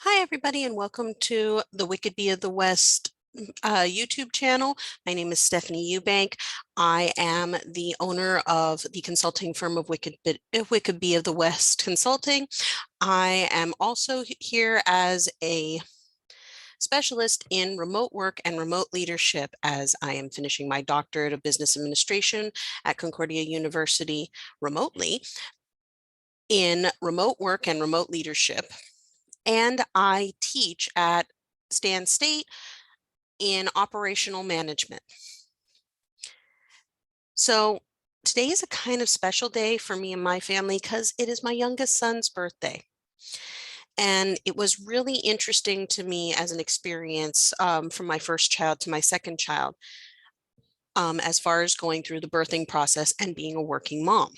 Hi, everybody, and welcome to the Wicked Bee of the West YouTube channel. My name is Stephanie Eubank. I am the owner of the consulting firm of Wicked Bee of the West Consulting. I am also here as a specialist in remote work and remote leadership as I am finishing my doctorate of business administration at Concordia University remotely in remote work and remote leadership. And I teach at Stan State in operational management. So today is a kind of special day for me and my family because it is my youngest son's birthday. And it was really interesting to me as an experience from my first child to my second child, as far as going through the birthing process and being a working mom,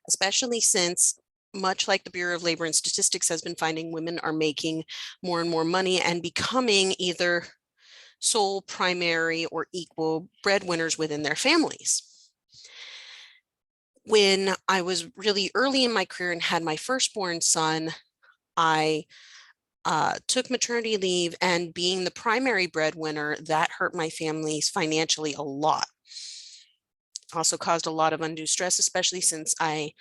especially since much like the Bureau of Labor and Statistics has been finding, women are making more and more money and becoming either sole, primary, or equal breadwinners within their families. When I was really early in my career and had my firstborn son, I took maternity leave, and being the primary breadwinner, that hurt my families financially a lot. Also caused a lot of undue stress, especially since I,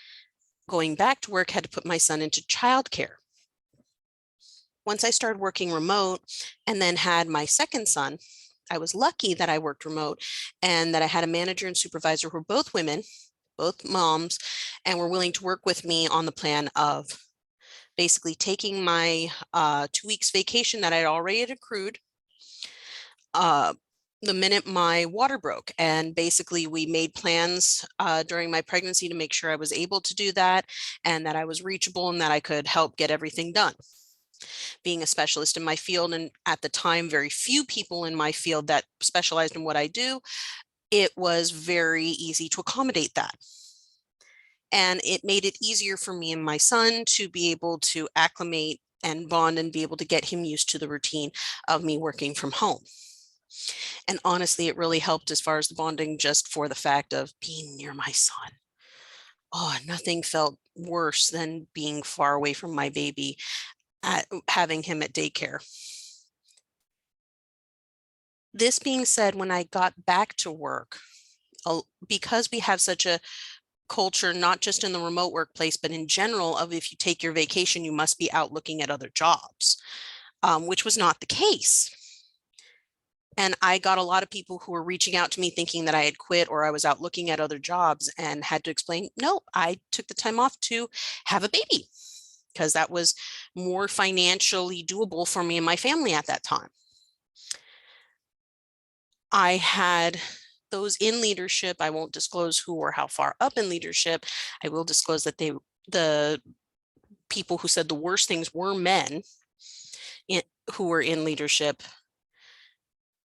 going back to work, had to put my son into childcare. Once I started working remote and then had my second son, I was lucky that I worked remote and that I had a manager and supervisor who were both women, both moms, and were willing to work with me on the plan of basically taking my 2 weeks vacation that I'd already accrued uh, the minute my water broke. And basically we made plans during my pregnancy to make sure I was able to do that and that I was reachable and that I could help get everything done. Being a specialist in my field, and at the time, very few people in my field that specialized in what I do, it was very easy to accommodate that. And it made it easier for me and my son to be able to acclimate and bond and be able to get him used to the routine of me working from home. And honestly, it really helped as far as the bonding just for the fact of being near my son. Oh, nothing felt worse than being far away from my baby, having him at daycare. This being said, when I got back to work, because we have such a culture, not just in the remote workplace, but in general, of if you take your vacation, you must be out looking at other jobs, which was not the case. And I got a lot of people who were reaching out to me thinking that I had quit or I was out looking at other jobs, and had to explain, no, I took the time off to have a baby because that was more financially doable for me and my family at that time. I had those in leadership. I won't disclose who or how far up in leadership. I will disclose that the people who said the worst things were men who were in leadership,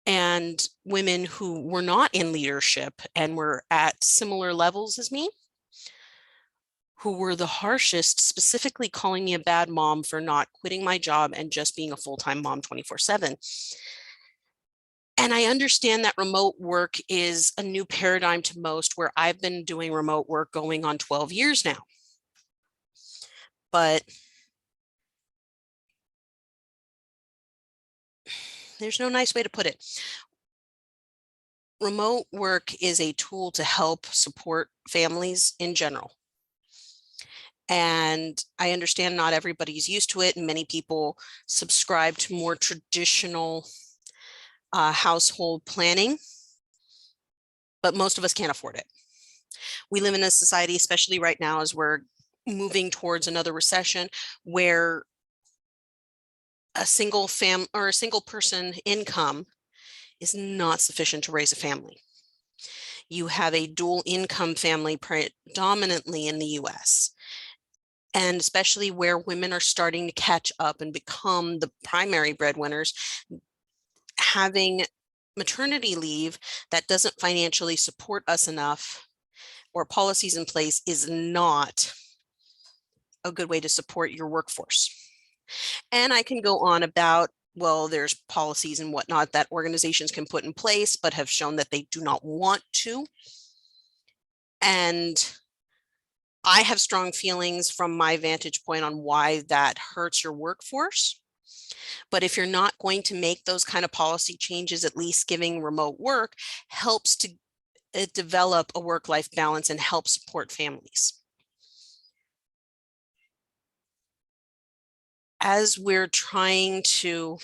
and women who were not in leadership and were at similar levels as me, who were the harshest, specifically calling me a bad mom for not quitting my job and just being a full-time mom 24/7. And I understand that remote work is a new paradigm to most, where I've been doing remote work going on 12 years now. But there's no nice way to put it. Remote work is a tool to help support families in general. And I understand not everybody's used to it, and many people subscribe to more traditional household planning, but most of us can't afford it. We live in a society, especially right now as we're moving towards another recession, where a single person income is not sufficient to raise a family. You have a dual income family predominantly in the US, and especially where women are starting to catch up and become the primary breadwinners, having maternity leave that doesn't financially support us enough, or policies in place, is not a good way to support your workforce. And I can go on about, well, there's policies and whatnot that organizations can put in place, but have shown that they do not want to. And I have strong feelings from my vantage point on why that hurts your workforce. But if you're not going to make those kind of policy changes, at least giving remote work helps to develop a work-life balance and help support families. As we're trying to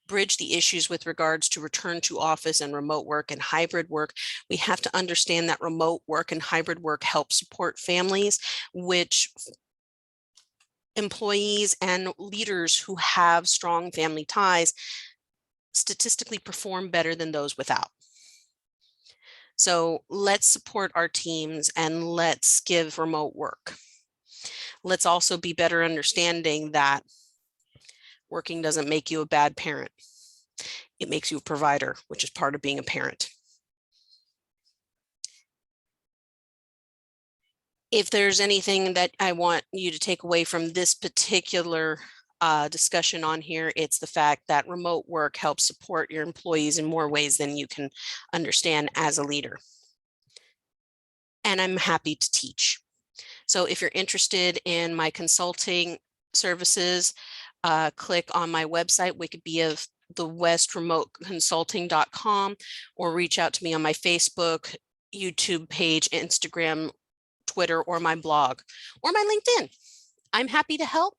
bridge the issues with regards to return to office and remote work and hybrid work, we have to understand that remote work and hybrid work help support families, which employees and leaders who have strong family ties statistically perform better than those without. So let's support our teams and let's give remote work. Let's also be better understanding that working doesn't make you a bad parent. It makes you a provider, which is part of being a parent. If there's anything that I want you to take away from this particular discussion on here, it's the fact that remote work helps support your employees in more ways than you can understand as a leader. And I'm happy to teach. So if you're interested in my consulting services, click on my website, Wikipedia of the West Remote Consulting.com, or reach out to me on my Facebook, YouTube page, Instagram, Twitter, or my blog, or my LinkedIn. I'm happy to help.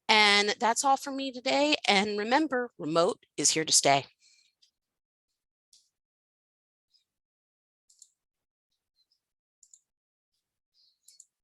And that's all from me today. And remember, remote is here to stay.